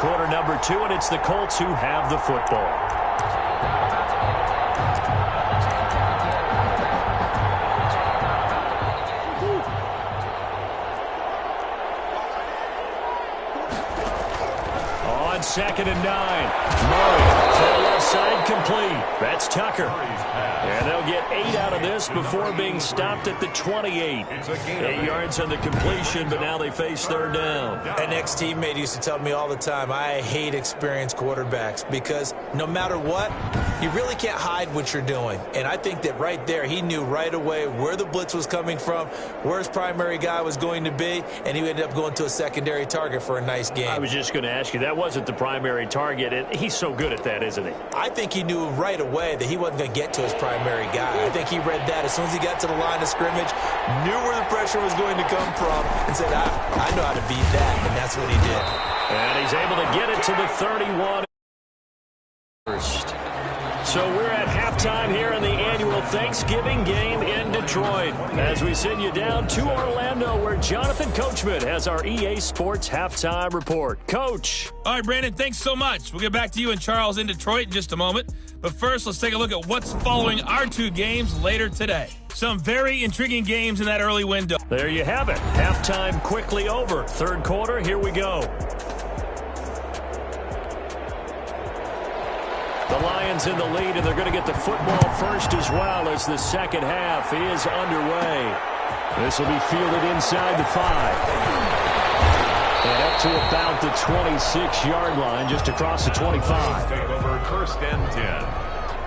quarter number 2, and it's the Colts who have the football. On 2nd and 9. Murray to the left side, complete. That's Tucker. And they'll get 8 out of this before being stopped at the 28. 8 yards on the completion, but now they face 3rd down. An ex-teammate used to tell me all the time, I hate experienced quarterbacks because no matter what, you really can't hide what you're doing. And I think that right there, he knew right away where the blitz was coming from, where his primary guy was going to be, and he ended up going to a secondary target for a nice game. I was just going to ask you, that wasn't the primary target, and he's so good at that, isn't he? I think he knew right away that he wasn't going to get to his primary guy. I think he read that as soon as he got to the line of scrimmage, knew where the pressure was going to come from, and said, I know how to beat that, and that's what he did. And he's able to get it to the 31. First. So we're at halftime here in the annual Thanksgiving game in Detroit as we send you down to Orlando where Jonathan Coachman has our EA Sports halftime report. Coach. All right, Brandon, thanks so much. We'll get back to you and Charles in Detroit in just a moment. But first, let's take a look at what's following our 2 games later today. Some very intriguing games in that early window. There you have it. Halftime quickly over. 3rd quarter, here we go. The Lions in the lead, and they're going to get the football first as well as the second half is underway. This will be fielded inside the 5. And up to about the 26-yard line, just across the 25. Take over 1st and 10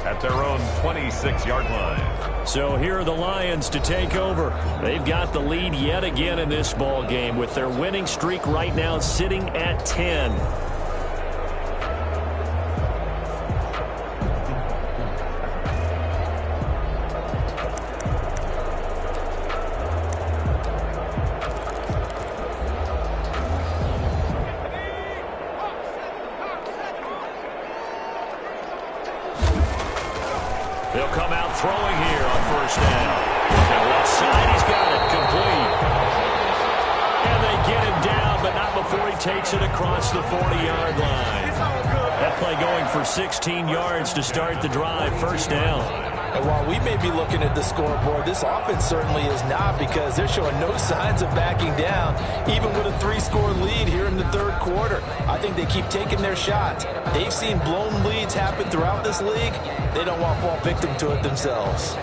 at their own 26-yard line. So here are the Lions to take over. They've got the lead yet again in this ball game with their winning streak right now sitting at 10. They'll come out throwing here on 1st down. Now left side, he's got it complete. And they get him down, but not before he takes it across the 40-yard line. That play going for 16 yards to start the drive, 1st down. And while we may be looking at the scoreboard, this offense certainly is not because they're showing no signs of backing down, even with a 3-score lead here in the 3rd quarter. I think they keep taking their shots. They've seen blown leads happen throughout this league. They don't want to fall victim to it themselves.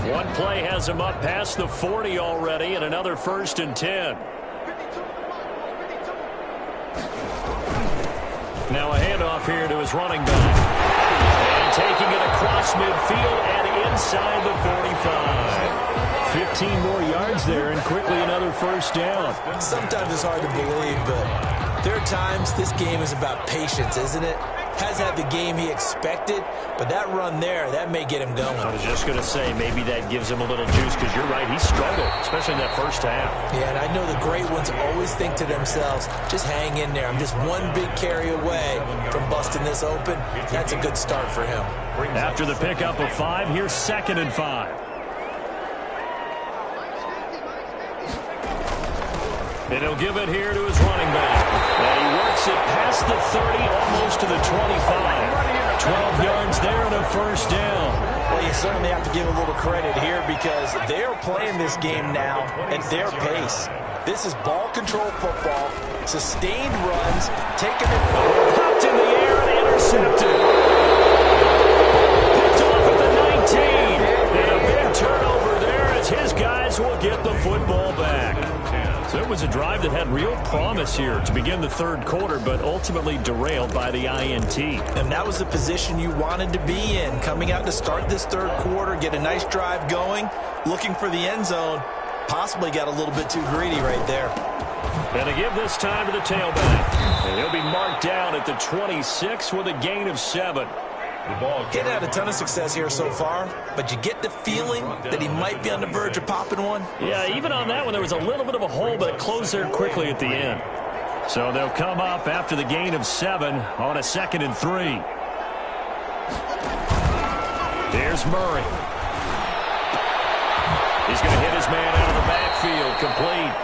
One play has him up past the 40 already, and another 1st and 10. Now a handoff here to his running back. And taking it across midfield and inside the 45. 15 more yards there, and quickly another 1st down. Sometimes it's hard to believe, but there are times this game is about patience, isn't it? Has had the game he expected, but that run there, that may get him going. I was just going to say, maybe that gives him a little juice, because you're right, he struggled, especially in that 1st half. Yeah, and I know the great ones always think to themselves, just hang in there. I'm just one big carry away from busting this open. That's a good start for him. After the pickup of 5, here's 2nd and 5. And he'll give it here to his running back. And he works it past the 30, almost to the 25. 12 yards there and a 1st down. Well, you certainly have to give a little credit here because they're playing this game now at their pace. This is ball control football, sustained runs, taking it forward. Popped in the air and intercepted. Picked off at the 19. And a big turnover there as his guys will get the football back. So it was a drive that had real promise here to begin the 3rd quarter, but ultimately derailed by the INT. And that was the position you wanted to be in, coming out to start this 3rd quarter, get a nice drive going, looking for the end zone, possibly got a little bit too greedy right there. And to give this time to the tailback. And he'll be marked down at the 26 with a gain of 7. Getting had a ton of success here so far, but you get the feeling that he might be on the verge of popping one. Yeah, even on that one, there was a little bit of a hole, but it closed there quickly at the end. So they'll come up after the gain of 7 on a 2nd and 3. Here's Murray. He's going to hit his man out of the backfield, complete.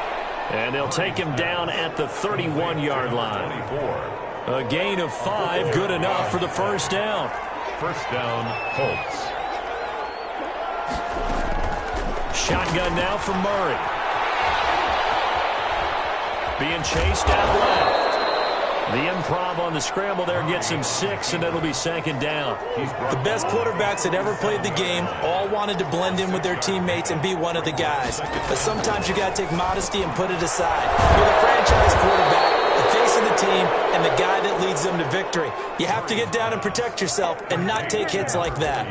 And they'll take him down at the 31-yard line. A gain of 5, good enough for the first down. First down, Colts. Shotgun now from Murray. Being chased out left. The improv on the scramble there gets him 6, and it'll be second down. The best quarterbacks that ever played the game all wanted to blend in with their teammates and be one of the guys. But sometimes you got to take modesty and put it aside. You're the franchise quarterback, the face of the team, and the guy that leads them to victory. You have to get down and protect yourself and not take hits like that.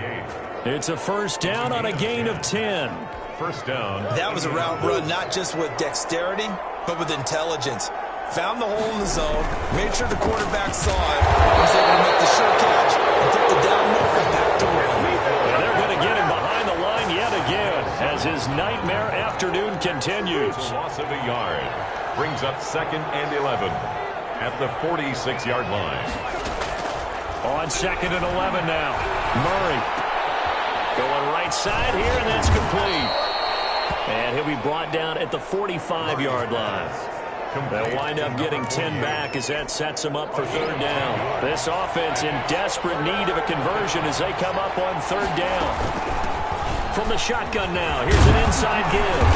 It's a first down on a gain of 10. First down. That was a route run not just with dexterity, but with intelligence. Found the hole in the zone, made sure the quarterback saw it, was able to make the sure catch, and took the down look and back to run. And they're going to get him behind the line yet again as his nightmare afternoon continues. Loss of a yard. Brings up second and 11 at the 46-yard line. On second and 11 now. Murray going right side here, and that's complete. And he'll be brought down at the 45-yard line. They'll wind up getting 10 back as that sets them up for third down. This offense in desperate need of a conversion as they come up on third down. From the shotgun now, here's an inside give.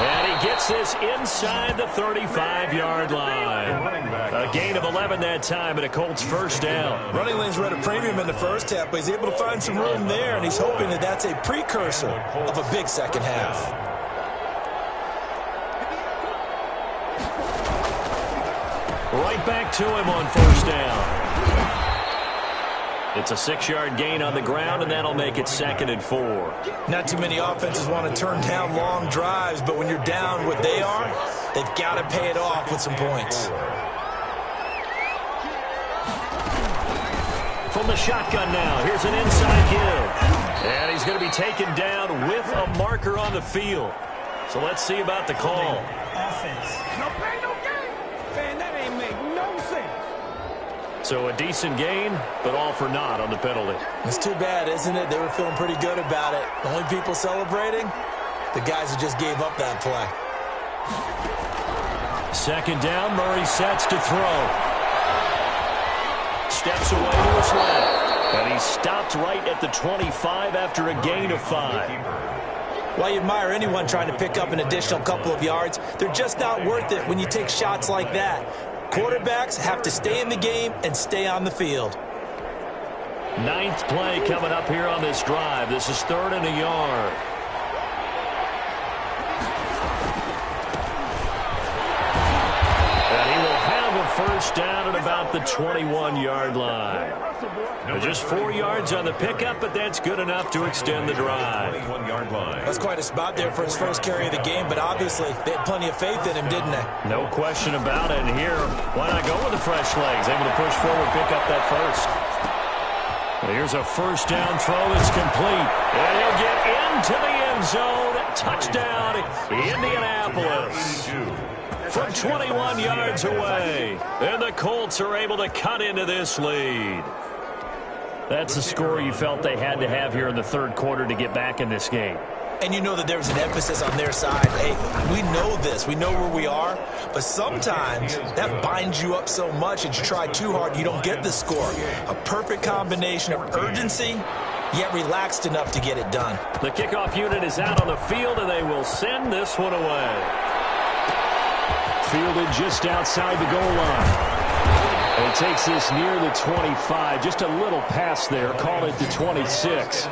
And he gets this inside the 35-yard line. A gain of 11 that time and a Colts first down. Running lanes were at a premium in the first half, but he's able to find some room there, and he's hoping that that's a precursor of a big second half. Right back to him on first down. It's a 6-yard gain on the ground, and that'll make it second and 4. Not too many offenses want to turn down long drives, but when you're down what they are, they've got to pay it off with some points. From the shotgun now, here's an inside give. And he's going to be taken down with a marker on the field. So let's see about the call. Offense. No play, no game. Man, that ain't make no sense. So a decent gain, but all for naught on the penalty. It's too bad, isn't it? They were feeling pretty good about it. The only people celebrating, the guys who just gave up that play. Second down, Murray sets to throw. Steps away to his left. And he stopped right at the 25 after a gain of 5. While you admire anyone trying to pick up an additional couple of yards, they're just not worth it when you take shots like that. Quarterbacks have to stay in the game and stay on the field. 9th play coming up here on this drive. This is 3rd and a yard. And he will have a first down at about the 21-yard line. Just 4 yards on the pickup, but that's good enough to extend the drive. 21-yard line. That's quite a spot there for his first carry of the game, but obviously they had plenty of faith in him, didn't they? No question about it. And here, why not go with the fresh legs? Able to push forward, pick up that first. Here's a first down throw that's complete. And he'll get into the end zone. Touchdown, Indianapolis. From 21 yards away. And the Colts are able to cut into this lead. That's the score you felt they had to have here in the third quarter to get back in this game. And you know that there's an emphasis on their side. Hey, we know this. We know where we are. But sometimes that binds you up so much that you try too hard, you don't get the score. A perfect combination of urgency, yet relaxed enough to get it done. The kickoff unit is out on the field, and they will send this one away. Fielded just outside the goal line. And takes this near the 25. Just a little pass there. Call it the 26. 10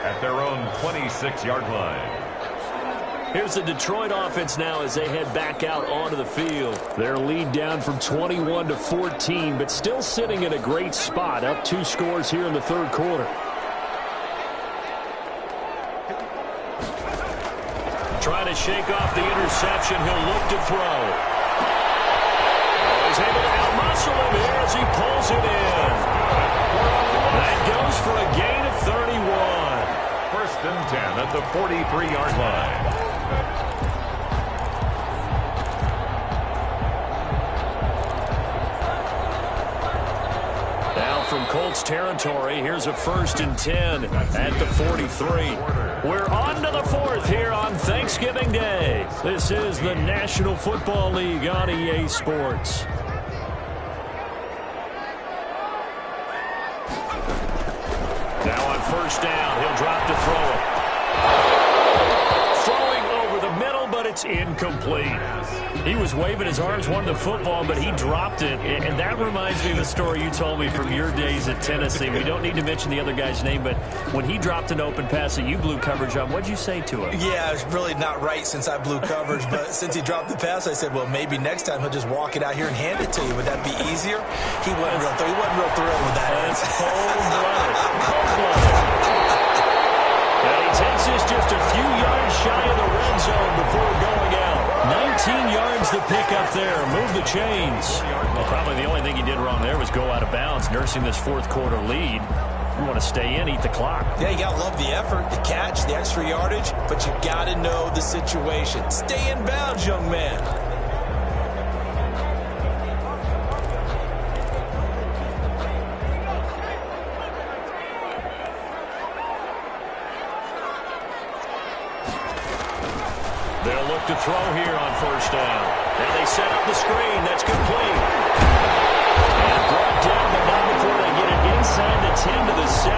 at their own 26-yard line. Here's the Detroit offense now as they head back out onto the field. Their lead down from 21 to 14, but still sitting in a great spot. Up 2 scores here in the third quarter. Trying to shake off the interception. He'll look to throw. He's able to out-muscle him here as he pulls it in. That goes for a gain of 31. First and 10 at the 43-yard line. Now from Colts territory. Here's a 1st and 10 at the 43. We're on to the 4th here on Thanksgiving Day. This is the National Football League on EA Sports. Now on 1st down, he'll drop to throw it. Throwing over the middle, but it's incomplete. He was waving his arms, wanted the football, but he dropped it. And that reminds me of the story you told me from your days at Tennessee. We don't need to mention the other guy's name, but when he dropped an open pass that you blew coverage on, what'd you say to him? Yeah, it's really not right since I blew coverage, but since he dropped the pass, I said, well, maybe next time he'll just walk it out here and hand it to you. Would that be easier? He wasn't real thrilled with that. That's cold-blooded. Cold-blooded. And he takes this just a few yards shy of the red zone before going out. 19 yards to pick up there. Move the chains. Well, probably the only thing he did wrong there was go out of bounds, nursing this 4th quarter lead. You want to stay in, eat the clock. Yeah, you got to love the effort, the catch, the extra yardage, but you got to know the situation. Stay in bounds, young man. They'll look to throw here on 1st down. Now they set up the screen. That's complete. And brought down, but not before they get it inside the 10 to the 7.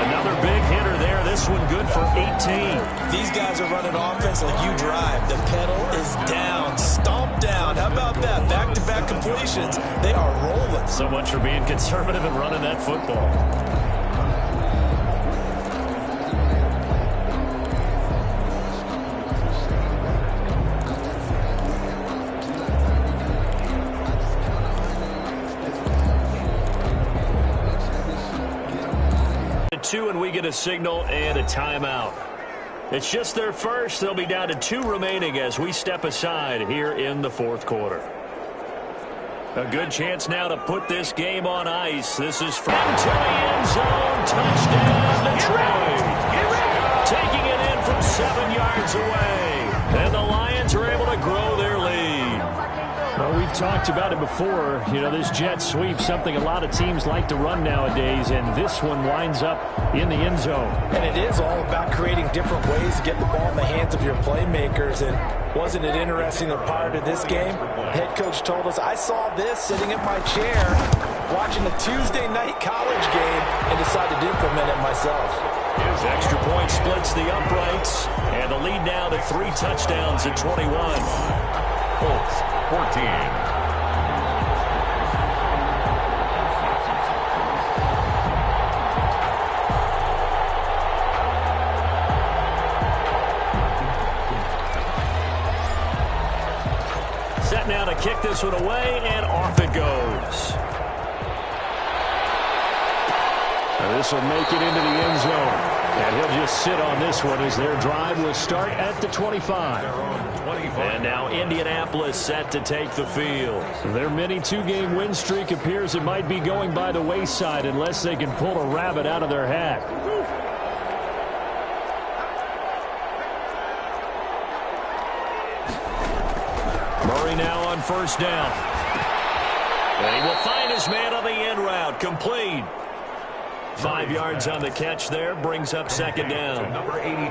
Another big hitter there. This one good for 18. These guys are running offense like you drive. The pedal is down. Stomp down. How about that? Back-to-back completions. They are rolling. So much for being conservative and running that football. And we get a signal and a timeout. It's just their first. They'll be down to 2 remaining as we step aside here in the 4th quarter. A good chance now to put this game on ice. This is from to the end zone. Touchdown, Detroit. Taking it in from 7 yards away. And the Lions are able to grow their lead. Well, we've talked about it before. You know, this jet sweep, something a lot of teams like to run nowadays, and this one winds up in the end zone. And it is all about creating different ways to get the ball in the hands of your playmakers. And wasn't it interesting that prior to this game, head coach told us, I saw this sitting in my chair watching a Tuesday night college game and decided to implement it myself. His extra point splits the uprights, and the lead now to 3 touchdowns at 21. Colts 14. Set now to kick this one away, and off it goes. Now this will make it into the end zone. And he'll just sit on this one as their drive will start at the 25. And now Indianapolis set to take the field. Their mini 2-game win streak appears it might be going by the wayside unless they can pull a rabbit out of their hat. Murray now on 1st down. And he will find his man on the end route. Complete. 5 yards on the catch there, brings up 2nd down.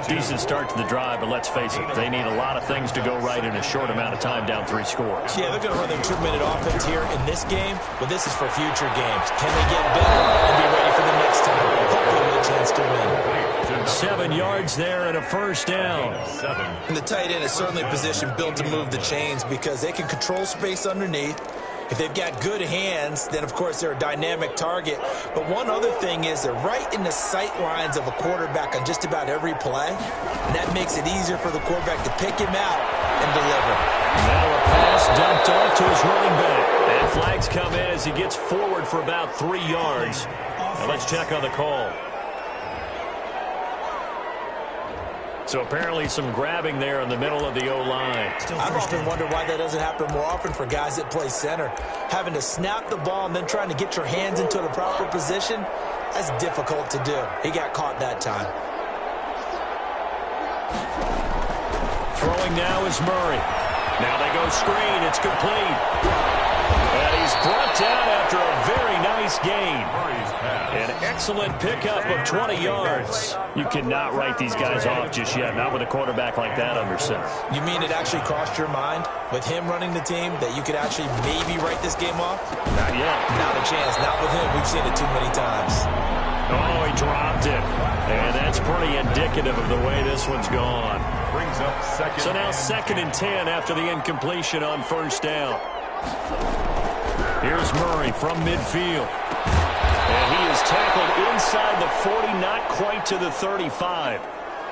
Decent start to the drive, but let's face it, they need a lot of things to go right in a short amount of time, down 3 scores. Yeah, they're going to run their 2-minute offense here in this game, but this is for future games. Can they get better and be ready for the next time? Hopefully with a chance to win. 7 yards there and a 1st down. And the tight end is certainly a position built to move the chains because they can control space underneath. If they've got good hands, then, of course, they're a dynamic target. But one other thing is they're right in the sight lines of a quarterback on just about every play. And that makes it easier for the quarterback to pick him out and deliver. Now a pass dumped off to his running back. And flags come in as he gets forward for about 3 yards. Now let's check on the call. So apparently some grabbing there in the middle of the O-line. I've often wondered why that doesn't happen more often for guys that play center. Having to snap the ball and then trying to get your hands into the proper position, that's difficult to do. He got caught that time. Throwing now is Murray. Now they go screen. It's complete. And he's brought down after a very nice nice gain. An excellent pickup of 20 yards. You cannot write these guys off just yet, not with a quarterback like that under center. You mean it actually crossed your mind with him running the team that you could actually maybe write this game off? Not yet. Not a chance. Not with him. We've seen it too many times. Oh, he dropped it. And that's pretty indicative of the way this one's gone. Brings up second. So now 2nd and 10 after the incompletion on 1st down. Here's Murray from midfield. And he is tackled inside the 40, not quite to the 35.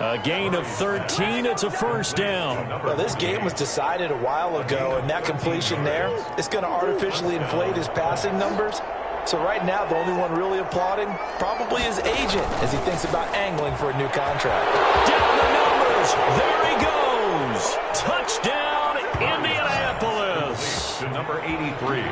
A gain of 13. It's a 1st down. Well, this game was decided a while ago, and that completion there is going to artificially inflate his passing numbers. So right now, the only one really applauding probably his agent as he thinks about angling for a new contract. Down the numbers. There he goes. Touchdown, Indianapolis. To number 83.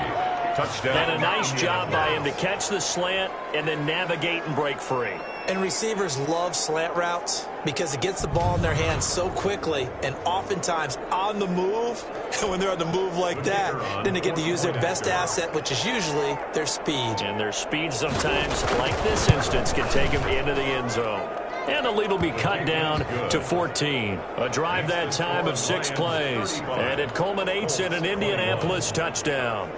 Touchdown. And a nice job by him to catch the slant and then navigate and break free. And receivers love slant routes because it gets the ball in their hands so quickly and oftentimes on the move. And when they're on the move like that, then they get to use their best asset, which is usually their speed. And their speed sometimes, like this instance, can take them into the end zone. And the lead will be cut down to 14. A drive that time of 6 plays. And it culminates in an Indianapolis touchdown.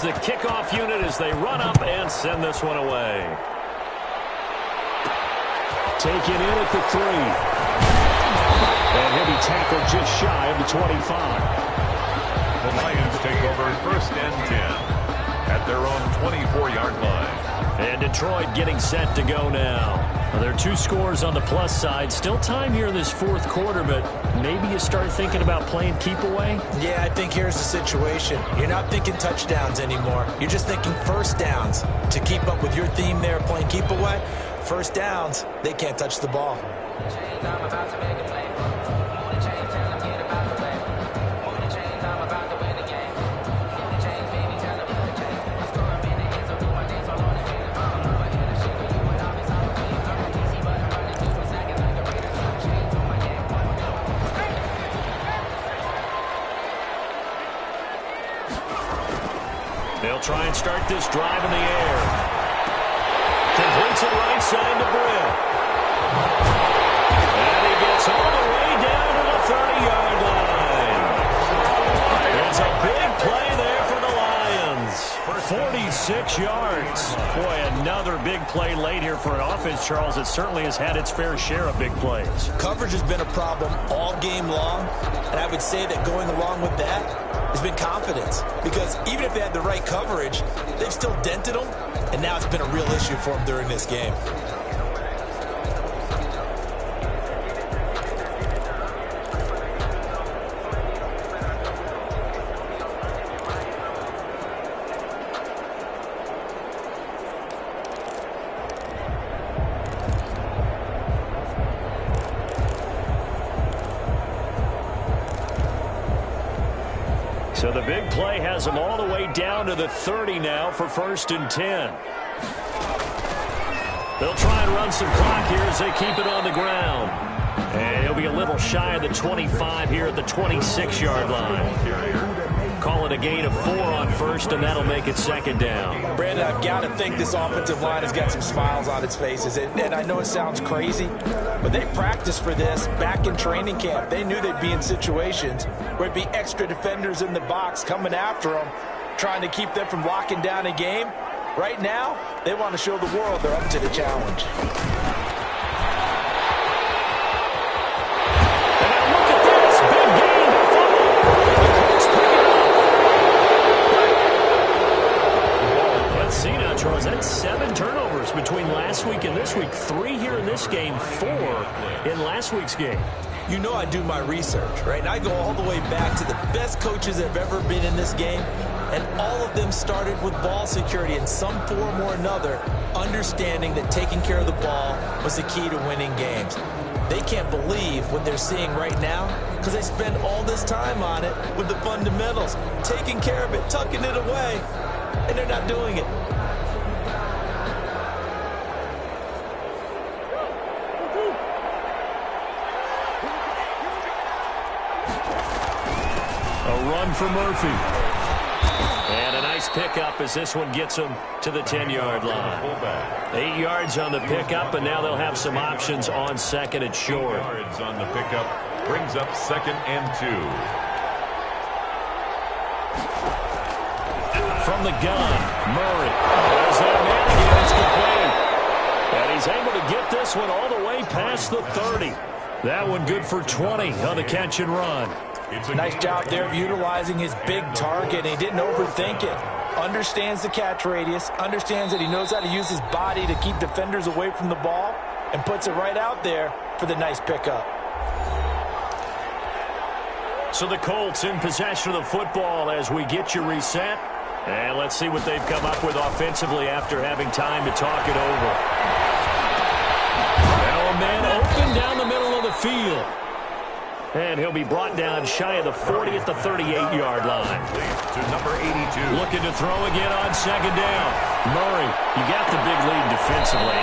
The kickoff unit as they run up and send this one away. Taken in at the 3. And he'll be tackled just shy of the 25. The Lions take over 1st and 10 at their own 24-yard line. And Detroit getting set to go now. Well, there are 2 scores on the plus side. Still time here in this 4th quarter, but maybe you start thinking about playing keep away? Yeah, I think here's the situation. You're not thinking touchdowns anymore. You're just thinking 1st downs. To keep up with your theme there, playing keep away, 1st downs, they can't touch the ball. They'll try and start this drive in the air. Completes it right side to Britt. And he gets all the way down to the 30-yard line. It's a big play there for the Lions. 46 yards. Boy, another big play late here for an offense, Charles, that certainly has had its fair share of big plays. Coverage has been a problem all game long, and I would say that going along with that has been confidence, because even if they had the right coverage, they've still dented them, and now it's been a real issue for them during this game. So the big play has them all the way down to the 30 now for 1st and 10. They'll try and run some clock here as they keep it on the ground. And he'll be a little shy of the 25 here at the 26-yard line. Call it a gain of 4 on 1st, and that'll make it 2nd down. Brandon, I've got to think this offensive line has got some smiles on its faces. And I know it sounds crazy, but they practiced for this back in training camp. They knew they'd be in situations where it'd be extra defenders in the box coming after them, trying to keep them from locking down a game. Right now, they want to show the world they're up to the challenge. Charles, that's 7 turnovers between last week and this week. 3 here in this game, 4 in last week's game. You know I do my research, right? And I go all the way back to the best coaches that have ever been in this game, and all of them started with ball security in some form or another, understanding that taking care of the ball was the key to winning games. They can't believe what they're seeing right now because they spend all this time on it with the fundamentals, taking care of it, tucking it away, and they're not doing it. A run for Murphy. And a nice pickup as this one gets him to the 10-yard line. 8 yards on the pickup, and now they'll have some options on second and short. 8 yards on the pickup brings up 2nd and 2. From the gun, Murray. There's that man again. It's complete. And he's able to get this one all the way past the 30. That one good for 20 on the catch and run. Nice job there of utilizing his big target. He didn't overthink it. Understands the catch radius. Understands that he knows how to use his body to keep defenders away from the ball. And puts it right out there for the nice pickup. So the Colts in possession of the football as we get you reset. And let's see what they've come up with offensively after having time to talk it over. Now a man open down the middle of the field. And he'll be brought down shy of the 40 at the 38-yard line. To number 82. Looking to throw again on second down. Murray, you got the big lead defensively.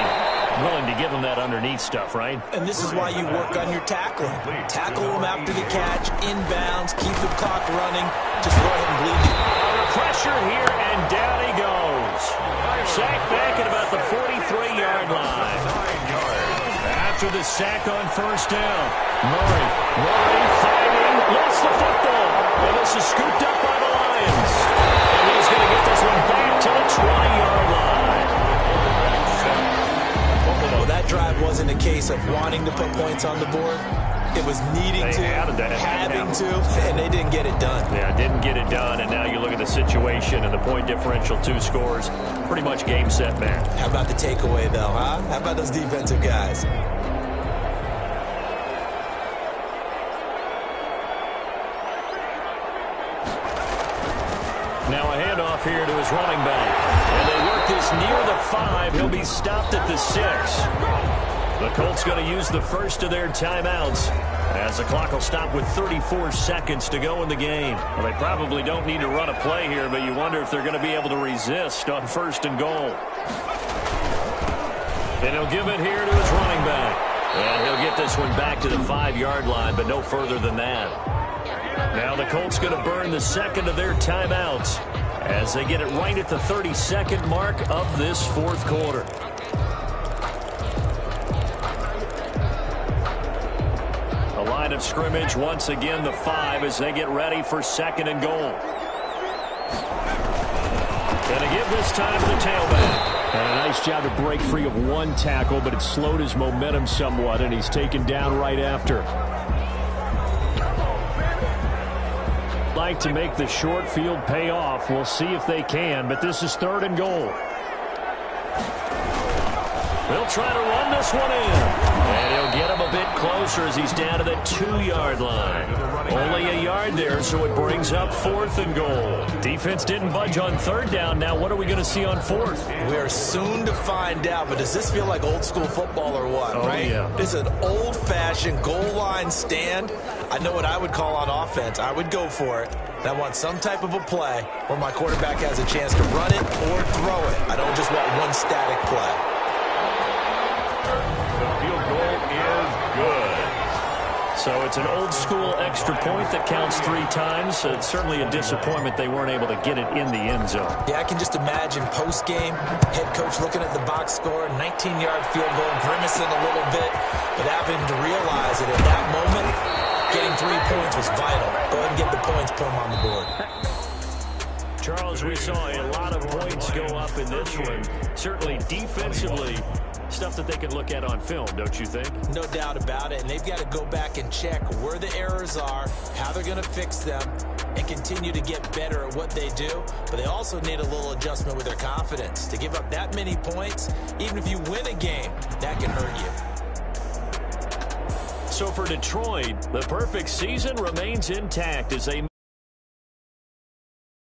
Willing to give him that underneath stuff, right? And this is why you work on your tackling. Tackle him after the catch, inbounds, keep the clock running. Just go ahead and bleed you. Under pressure here, and down he goes. Sacked back at about the 43-yard line. 9 yards. After the sack on first down, Murray fighting, lost the football, and this is scooped up by the Lions. And he's going to get this one back to the 20-yard line. Well, that drive wasn't a case of wanting to put points on the board. It was needing to, having to, and they didn't get it done. Yeah, didn't get it done, and now you look at the situation and the point differential, 2 scores, pretty much game, set, match. How about the takeaway, though, huh? How about those defensive guys? Now a handoff here to his running back. And they work this near the 5. He'll be stopped at the 6. The Colts going to use the first of their timeouts as the clock will stop with 34 seconds to go in the game. Well, they probably don't need to run a play here, but you wonder if they're going to be able to resist on first and goal. And he'll give it here to his running back. And he'll get this one back to the 5-yard line, but no further than that. Now the Colts going to burn the second of their timeouts as they get it right at the 32nd mark of this fourth quarter. A line of scrimmage, once again the 5 as they get ready for second and goal. Going to give this time to the tailback. And a nice job to break free of one tackle, but it slowed his momentum somewhat, and he's taken down right after. Like to make the short field pay off. We'll see if they can, but this is third and goal. They'll try to run this one in. And he'll get him a bit closer as he's down to the 2-yard line. Only a yard there, so it brings up fourth and goal. Defense didn't budge on third down. Now what are we going to see on fourth? We are soon to find out, but does this feel like old school football or what, right? Yeah. This is an old-fashioned goal line stand. I know what I would call on offense. I would go for it. And I want some type of a play where my quarterback has a chance to run it or throw it. I don't just want one static play. The field goal is good. So it's an old-school extra point that counts 3 times. It's certainly a disappointment they weren't able to get it in the end zone. Yeah, I can just imagine post-game, head coach looking at the box score, 19-yard field goal, grimacing a little bit, but having to realize that at that moment, getting 3 points was vital. Go ahead and get the points, put them on the board. Charles, we saw a lot of points go up in this one. Certainly defensively, stuff that they can look at on film, don't you think? No doubt about it, and they've got to go back and check where the errors are, how they're going to fix them, and continue to get better at what they do. But they also need a little adjustment with their confidence. To give up that many points, even if you win a game, that can hurt you. So for Detroit, the perfect season remains intact as they